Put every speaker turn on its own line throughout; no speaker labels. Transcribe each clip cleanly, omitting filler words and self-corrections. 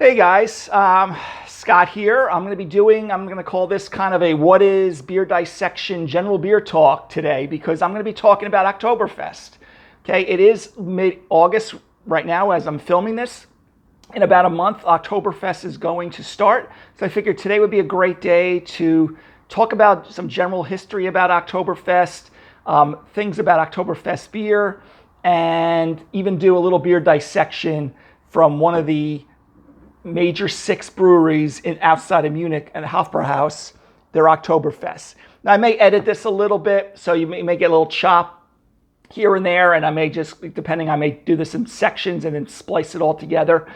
Hey guys, Scott here. I'm going to call this kind of a what is beer dissection general beer talk today because I'm going to be talking about Oktoberfest. Okay, it is mid-August right now as I'm filming this. In about a month, Oktoberfest is going to start. So I figured today would be a great day to talk about some general history about Oktoberfest, things about Oktoberfest beer, and even do a little beer dissection from one of the major 6 breweries outside of Munich and Hofbrauhaus, their Oktoberfest. Now I may edit this a little bit, so you may get a little chop here and there, and I may just, I may do this in sections and then splice it all together.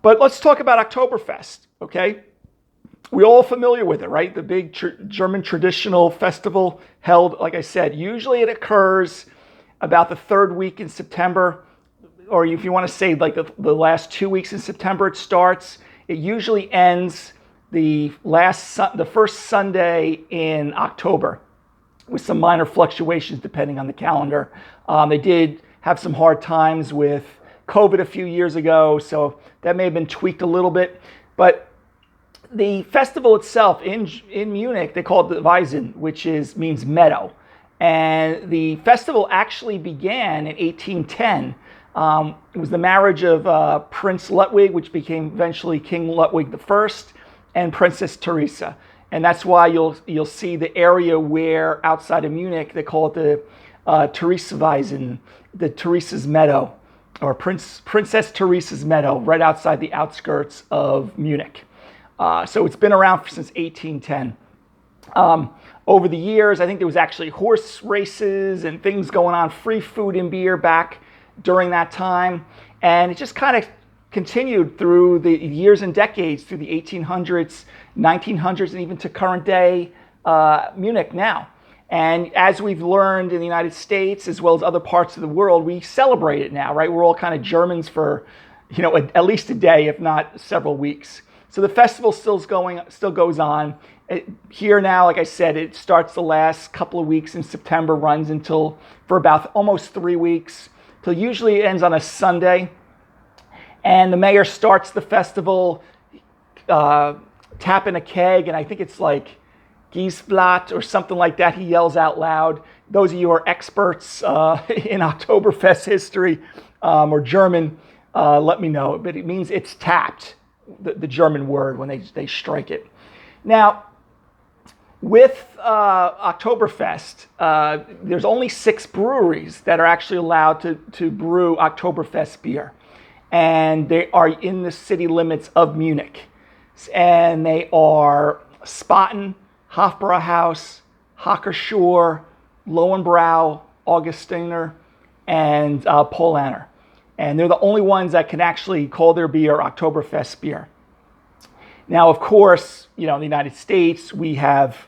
But let's talk about Oktoberfest, okay? We're all familiar with it, right? The big German traditional festival held, like I said, usually it occurs about the 3rd week in September, or if you want to say like the last 2 weeks in September it starts. It usually ends the first Sunday in October, with some minor fluctuations depending on the calendar. They did have some hard times with COVID a few years ago, so that may have been tweaked a little bit. But the festival itself in Munich, they call it the Wiesen, which means meadow. And the festival actually began in 1810. It was the marriage of Prince Ludwig, which became eventually King Ludwig I, and Princess Teresa. And that's why you'll see the area where outside of Munich they call it the Theresienwiesen, the Teresa's Meadow, or Princess Teresa's Meadow, right outside the outskirts of Munich. So it's been around since 1810. Over the years, I think there was actually horse races and things going on, free food and beer back during that time, and it just kind of continued through the years and decades, through the 1800s, 1900s, and even to current day Munich now. And as we've learned in the United States, as well as other parts of the world, we celebrate it now, right? We're all kind of Germans for, at least a day, if not several weeks. So the festival still goes on. Here now, like I said, it starts the last couple of weeks in September, runs for about almost 3 weeks. So usually it ends on a Sunday, and the mayor starts the festival tapping a keg, and I think it's like Giesblatt or something like that. He yells out loud. Those of you who are experts in Oktoberfest history or German, let me know. But it means it's tapped, the German word, when they strike it. Now, with Oktoberfest, there's only 6 breweries that are actually allowed to brew Oktoberfest beer. And they are in the city limits of Munich. And they are Spaten, Hofbrauhaus, Hackerschor, Lowenbrau, Augustiner, and Polaner. And they're the only ones that can actually call their beer Oktoberfest beer. Now, of course, in the United States, we have,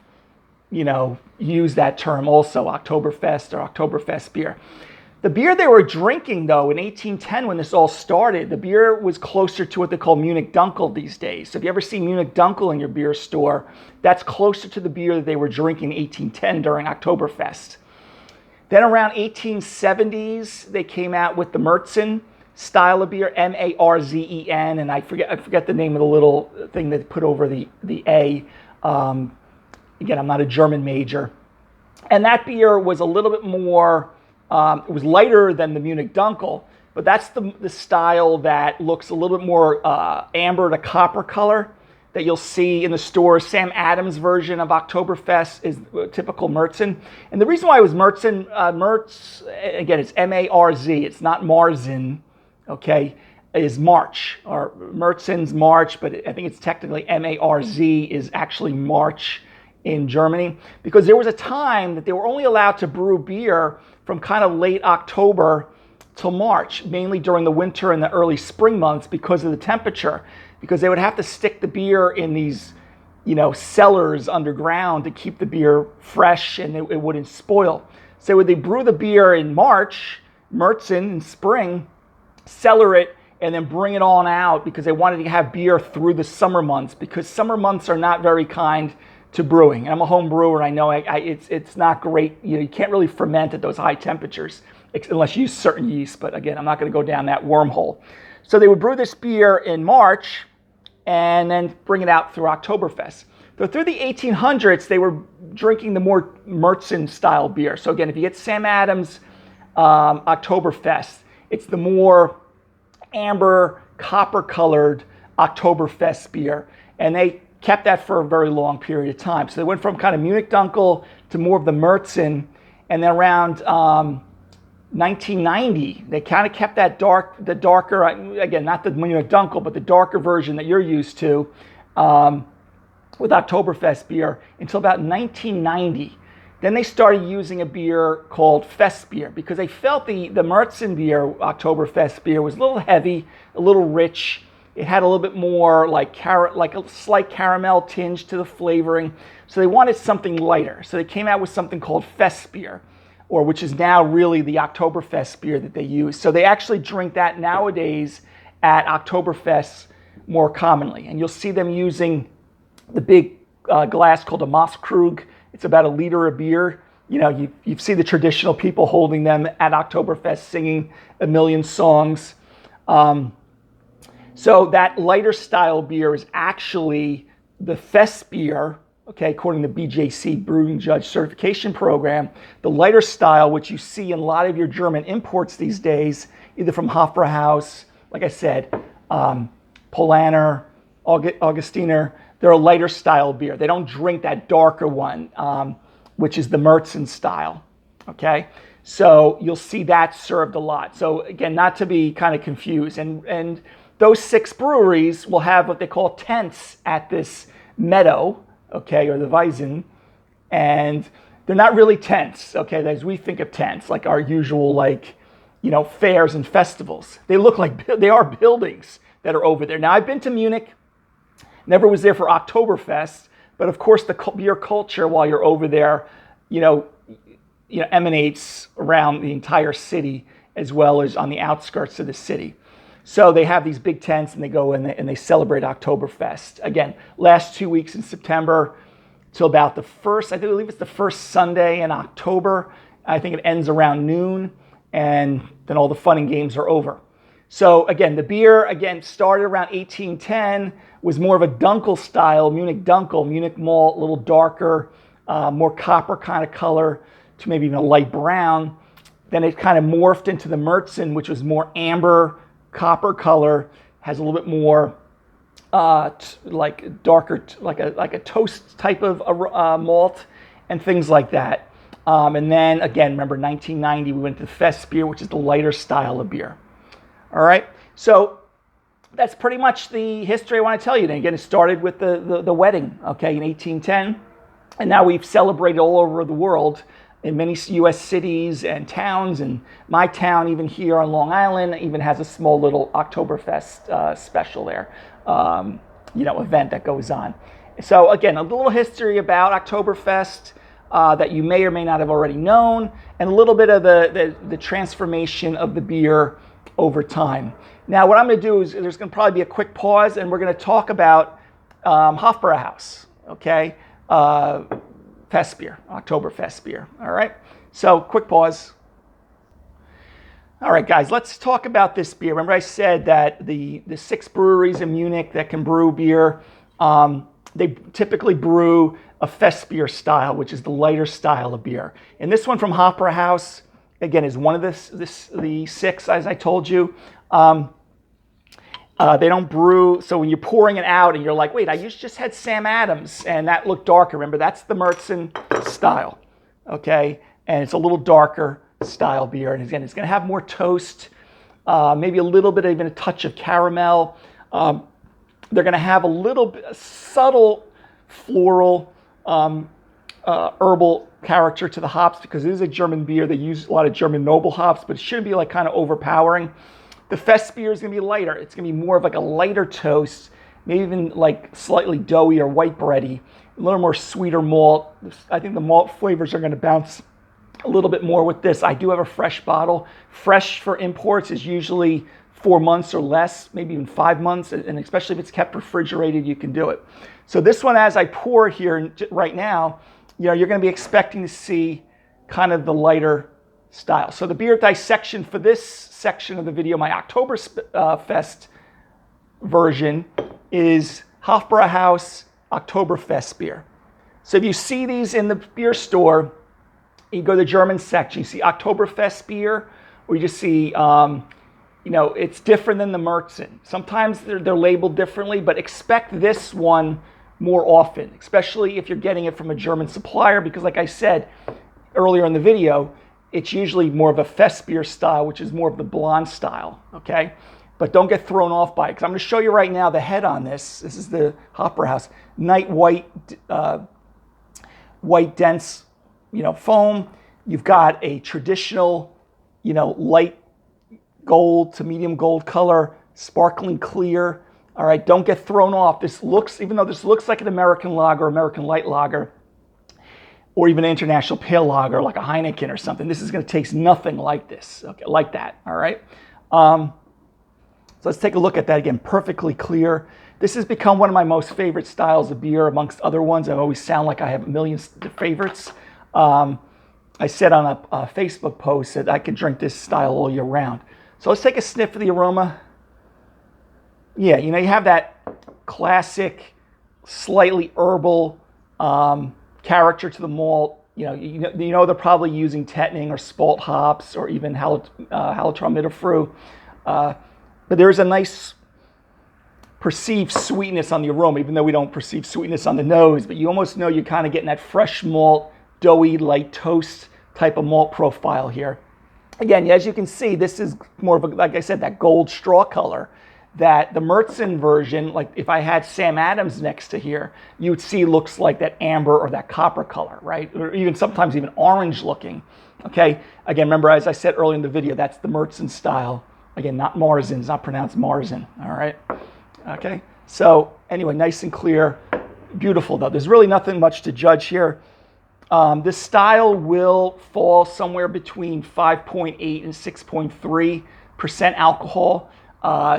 used that term also, Oktoberfest or Oktoberfest beer. The beer they were drinking, though, in 1810 when this all started, the beer was closer to what they call Munich Dunkel these days. So if you ever see Munich Dunkel in your beer store, that's closer to the beer that they were drinking in 1810 during Oktoberfest. Then around 1870s, they came out with the Märzen style of beer, Marzen, and I forget the name of the little thing that they put over the A. Again, I'm not a German major. And that beer was a little bit more, it was lighter than the Munich Dunkel, but that's the style that looks a little bit more amber to copper color that you'll see in the store. Sam Adams' version of Oktoberfest is typical Märzen. And the reason why it was Märzen, again, it's M-A-R-Z, it's not Marzen, okay, is March, or Märzen's March, but I think it's technically M-A-R-Z is actually March in Germany, because there was a time that they were only allowed to brew beer from kind of late October till March, mainly during the winter and the early spring months because of the temperature, because they would have to stick the beer in these, cellars underground to keep the beer fresh and it wouldn't spoil. So when they brew the beer in March, Märzen in spring, cellar it, and then bring it on out because they wanted to have beer through the summer months, because summer months are not very kind to brewing. And I'm a home brewer, and I know it's not great. You can't really ferment at those high temperatures unless you use certain yeast. But again, I'm not going to go down that wormhole. So they would brew this beer in March, and then bring it out through Oktoberfest. So through the 1800s, they were drinking the more Märzen style beer. So again, if you get Sam Adams Oktoberfest, it's the more amber, copper-colored Oktoberfest beer. And they kept that for a very long period of time. So they went from kind of Munich Dunkel to more of the Märzen. And then around 1990, they kind of kept that the darker, again, not the Munich Dunkel, but the darker version that you're used to with Oktoberfest beer until about 1990. Then they started using a beer called Fest beer because they felt the Märzen beer, Oktoberfest beer, was a little heavy, a little rich. It had a little bit more like a slight caramel tinge to the flavoring. So they wanted something lighter. So they came out with something called Fest beer, or which is now really the Oktoberfest beer that they use. So they actually drink that nowadays at Oktoberfest more commonly. And you'll see them using the big glass called a Maßkrug. It's about a liter of beer. You know, you see the traditional people holding them at Oktoberfest singing a million songs. So that lighter style beer is actually the Fest beer, okay, according to BJC Brewing Judge Certification Program. The lighter style, which you see in a lot of your German imports these days, either from Hofbrauhaus, like I said, Polaner, Augustiner, they're a lighter style beer. They don't drink that darker one, which is the Märzen style, okay? So you'll see that served a lot. So again, not to be kind of confused. And those 6 breweries will have what they call tents at this meadow, okay, or the Wiesen, and they're not really tents, okay, as we think of tents, like our usual, like, you know, fairs and festivals. They look like, they are buildings that are over there. Now, I've been to Munich, never was there for Oktoberfest, but of course the beer culture while you're over there, you know, emanates around the entire city as well as on the outskirts of the city. So they have these big tents and they go in and they celebrate Oktoberfest. Again, last 2 weeks in September till about the first, I believe it's the first Sunday in October. I think it ends around noon and then all the fun and games are over. So again, the beer, again, started around 1810, was more of a Dunkel style, Munich Dunkel, Munich malt, a little darker, more copper kind of color to maybe even a light brown. Then it kind of morphed into the Märzen, which was more amber, copper color, has a little bit more like darker, like a toast type of malt and things like that. And then again, remember 1990, we went to the Fest beer, which is the lighter style of beer. All right, so that's pretty much the history I want to tell you. And again, it started with the wedding, okay, in 1810, and now we've celebrated all over the world in many U.S. cities and towns, and my town, even here on Long Island, even has a small little Oktoberfest special there, event that goes on. So again, a little history about Oktoberfest that you may or may not have already known, and a little bit of the transformation of the beer over time. Now, what I'm going to do is there's going to probably be a quick pause, and we're going to talk about Hofbrauhaus, okay? Fest beer, Oktoberfest beer, all right? So, quick pause. All right, guys, let's talk about this beer. Remember I said that the 6 breweries in Munich that can brew beer, they typically brew a Fest beer style, which is the lighter style of beer. And this one from Hofbrauhaus, again, is one of the 6, as I told you. They don't brew, so when you're pouring it out and you're like, wait, I just had Sam Adams and that looked darker. Remember, that's the Märzen style, okay? And it's a little darker style beer. And again, it's going to have more toast, maybe a little bit, even a touch of caramel. They're going to have a little bit, a subtle floral, herbal character to the hops because it is a German beer. They use a lot of German noble hops, but it shouldn't be like kind of overpowering. The Fest beer is going to be lighter. It's going to be more of like a lighter toast, maybe even like slightly doughy or white bready, a little more sweeter malt. I think the malt flavors are going to bounce a little bit more with this. I do have a fresh bottle. Fresh for imports is usually 4 months or less, maybe even 5 months, and especially if it's kept refrigerated, you can do it. So this one, as I pour here right now, you're going to be expecting to see kind of the lighter style. So the beer dissection for this section of the video, my Oktoberfest version, is Hofbrauhaus Oktoberfestbier. So if you see these in the beer store, you go to the German section, you see Oktoberfestbier, or you just see, it's different than the Märzen. Sometimes they're labeled differently, but expect this one more often, especially if you're getting it from a German supplier, because like I said earlier in the video, it's usually more of a Festbier style, which is more of the blonde style, okay? But don't get thrown off by it, because I'm going to show you right now the head on this. This is the Hofbrauhaus. Night white, white dense, foam. You've got a traditional, light gold to medium gold color, sparkling clear. All right, don't get thrown off. Even though this looks like an American lager, American light lager, or even an international pale lager like a Heineken or something, this is going to taste nothing like this, okay, like that, all right? So let's take a look at that again, perfectly clear. This has become one of my most favorite styles of beer amongst other ones. I always sound like I have millions of favorites. I said on a Facebook post that I could drink this style all year round. So let's take a sniff of the aroma. Yeah, you have that classic, slightly herbal character to the malt. They're probably using Tettning or Spalt hops or even Hallertau Mittelfrüh. But there's a nice perceived sweetness on the aroma, even though we don't perceive sweetness on the nose. But you almost know you're kind of getting that fresh malt, doughy, light toast type of malt profile here. Again, as you can see, this is more of a, like I said, that gold straw color that the Märzen version, like if I had Sam Adams next to here, you would see looks like that amber or that copper color, right? Or even sometimes even orange looking, okay? Again, remember, as I said earlier in the video, that's the Märzen style. Again, not Marzen, it's not pronounced Marzen, all right? Okay, so anyway, nice and clear, beautiful though. There's really nothing much to judge here. This style will fall somewhere between 5.8 and 6.3% alcohol.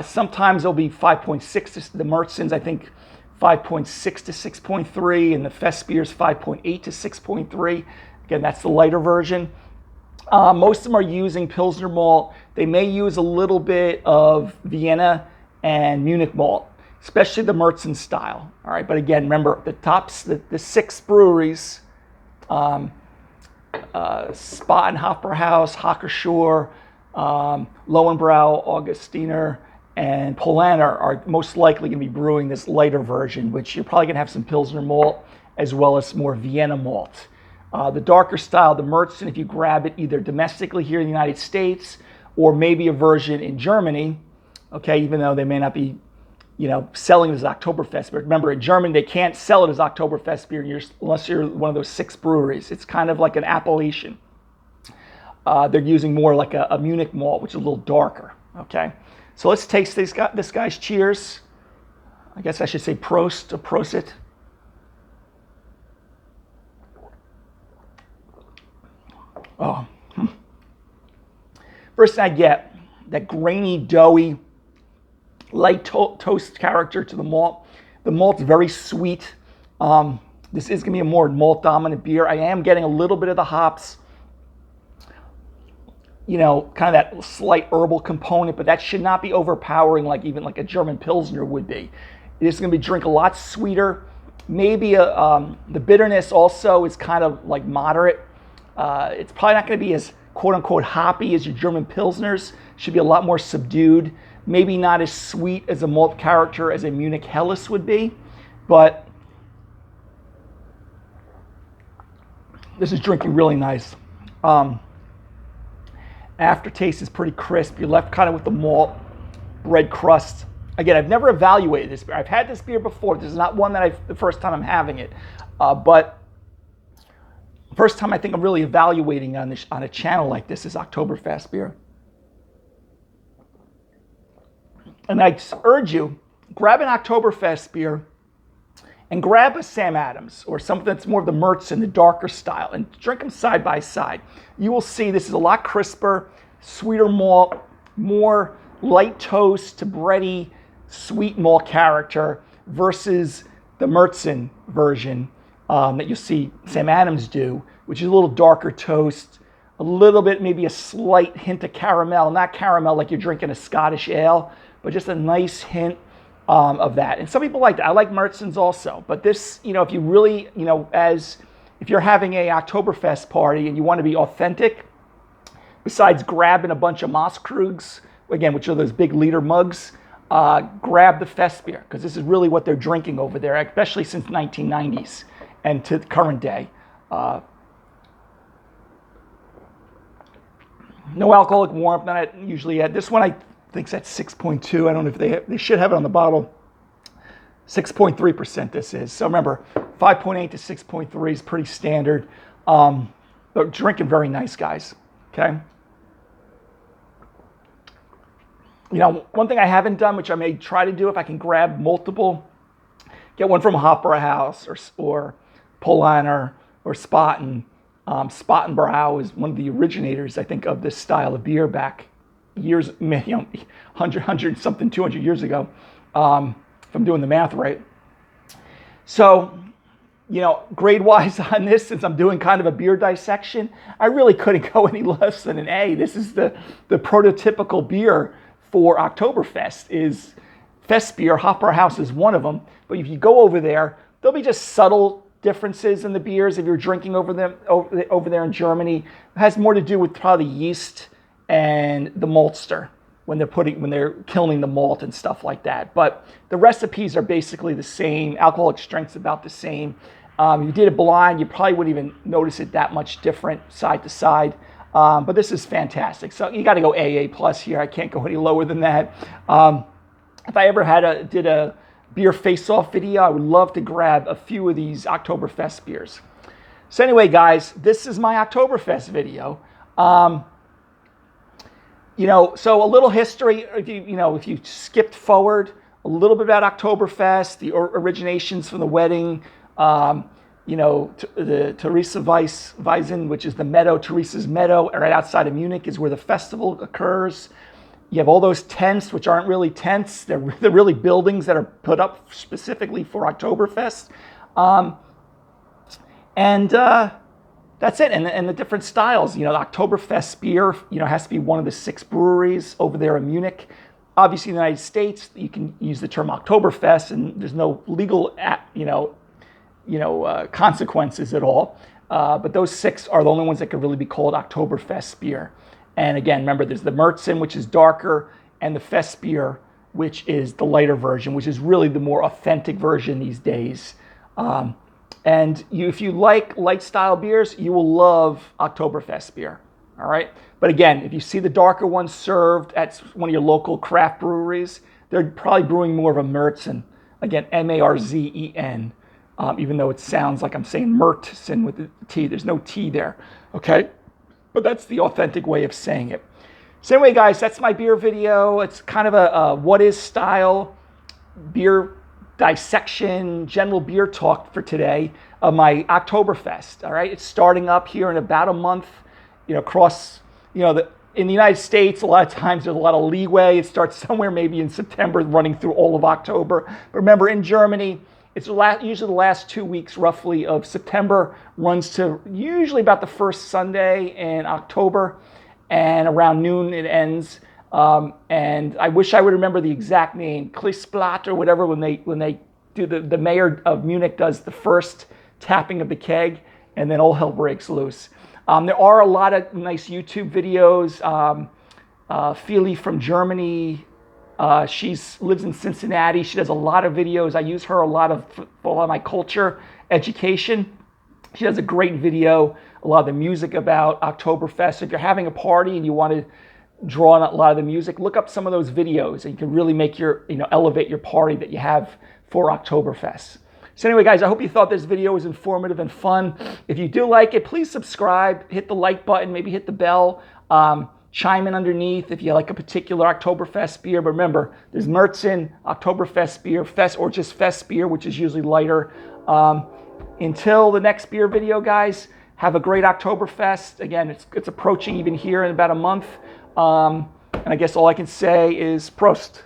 Sometimes it'll be 5.6 to the Märzens, I think 5.6 to 6.3, and the Festbier's 5.8 to 6.3. Again, that's the lighter version. Most of them are using Pilsner malt. They may use a little bit of Vienna and Munich malt, especially the Märzen style. All right, but again, remember the 6 breweries, Spaten, Hofbrauhaus, Hackerschor, Lowenbrau, Augustiner, and Polaner are most likely going to be brewing this lighter version, which you're probably going to have some Pilsner malt as well as more Vienna malt. The darker style, the Märzen, if you grab it either domestically here in the United States or maybe a version in Germany, okay, even though they may not be, selling it as Oktoberfest. But remember, in Germany, they can't sell it as Oktoberfest beer unless you're one of those 6 breweries. It's kind of like an appellation. They're using more like a Munich malt, which is a little darker, okay? So let's taste this guy's cheers. I guess I should say Prost or Prosit. Oh. First thing I get, that grainy, doughy, light toast character to the malt. The malt's very sweet. This is going to be a more malt-dominant beer. I am getting a little bit of the hops, kind of that slight herbal component, but that should not be overpowering like even like a German Pilsner would be. It is going to be drink a lot sweeter. Maybe the bitterness also is kind of like moderate. It's probably not going to be as quote-unquote hoppy as your German Pilsners. Should be a lot more subdued. Maybe not as sweet as a malt character as a Munich Helles would be, but this is drinking really nice. Aftertaste is pretty crisp. You're left kind of with the malt, bread crust. Again, I've never evaluated this beer. I've had this beer before. This is not one that the first time I'm having it, but first time I think I'm really evaluating on a channel like this is Oktoberfest beer. And I urge you, grab an Oktoberfest beer and grab a Sam Adams or something that's more of the Märzen, the darker style, and drink them side by side. You will see this is a lot crisper, sweeter malt, more light toast to bready, sweet malt character versus the Märzen version that you see Sam Adams do, which is a little darker toast, a little bit, maybe a slight hint of caramel, not caramel like you're drinking a Scottish ale, but just a nice hint of that. And some people like that. I like Märzen's also. But this, if you really, if you're having a Oktoberfest party and you want to be authentic, besides grabbing a bunch of Mosskrugs, again, which are those big liter mugs, grab the fest beer, because this is really what they're drinking over there, especially since 1990s and to the current day. No alcoholic warmth, not usually at this one. I think that's 6.2. I don't know if they should have it on the bottle. 6.3% this is. So remember, 5.8 to 6.3 is pretty standard. But drinking very nice, guys. Okay. One thing I haven't done, which I may try to do if I can grab multiple, get one from Hofbrauhaus or Polaner or Spaten. Spatenbrau is one of the originators, I think, of this style of beer back years, 100 something, 200 years ago, if I'm doing the math right. So, grade-wise on this, since I'm doing kind of a beer dissection, I really couldn't go any less than an A. This is the prototypical beer for Oktoberfest is fest beer. Hofbrauhaus is one of them. But if you go over there, there'll be just subtle differences in the beers if you're drinking over there in Germany. It has more to do with probably yeast and the maltster when they're kilning the malt and stuff like that. But the recipes are basically the same. Alcoholic strength's about the same. If you did it blind, you probably wouldn't even notice it that much different side to side. But this is fantastic. So you got to go AA plus here. I can't go any lower than that. If I ever did a beer face-off video, I would love to grab a few of these Oktoberfest beers. So anyway, guys, this is my Oktoberfest video. So a little history. If you skipped forward a little bit about Oktoberfest, the originations from the wedding. The Theresa Wiesen, which is the meadow, Theresa's Meadow, right outside of Munich, is where the festival occurs. You have all those tents, which aren't really tents. They're really buildings that are put up specifically for Oktoberfest. That's it. And the different styles. The Oktoberfestbier, has to be one of the 6 breweries over there in Munich. Obviously, in the United States, you can use the term Oktoberfest, and there's no legal, consequences at all. But those 6 are the only ones that could really be called Oktoberfest beer. And again, remember, there's the Märzen, which is darker, and the Fest beer, which is the lighter version, which is really the more authentic version these days. If you like light style beers, you will love Oktoberfest beer. All right. But again, if you see the darker ones served at one of your local craft breweries, they're probably brewing more of a Märzen. Again, Marzen. Even though it sounds like I'm saying Märzen with the T. There's no T there. Okay. But that's the authentic way of saying it. So anyway, guys, that's my beer video. It's kind of a what is style beer dissection, general beer talk for today of my Oktoberfest. All right. It's starting up here in about a month, across, in the United States, a lot of times there's a lot of leeway. It starts somewhere maybe in September, running through all of October. But remember, in Germany, it's usually the last 2 weeks, roughly, of September, runs to usually about the first Sunday in October, and around noon it ends. And I wish I would remember the exact name, Klisplat or whatever, when they do the mayor of Munich does the first tapping of the keg, and then all hell breaks loose. There are a lot of nice YouTube videos. Feli from Germany. She lives in Cincinnati. She does a lot of videos. I use her for a lot of my culture education. She does a great video, a lot of the music about Oktoberfest. If you're having a party and you want to draw on a lot of the music, look up some of those videos and you can really make elevate your party that you have for Oktoberfest. So anyway, guys, I hope you thought this video was informative and fun. If you do like it, please subscribe, hit the like button, maybe hit the bell. Chime in underneath if you like a particular Oktoberfest beer. But remember, there's Märzen, Oktoberfest beer, or just Fest beer, which is usually lighter. Until the next beer video, guys, have a great Oktoberfest. Again, it's approaching even here in about a month. And I guess all I can say is Prost.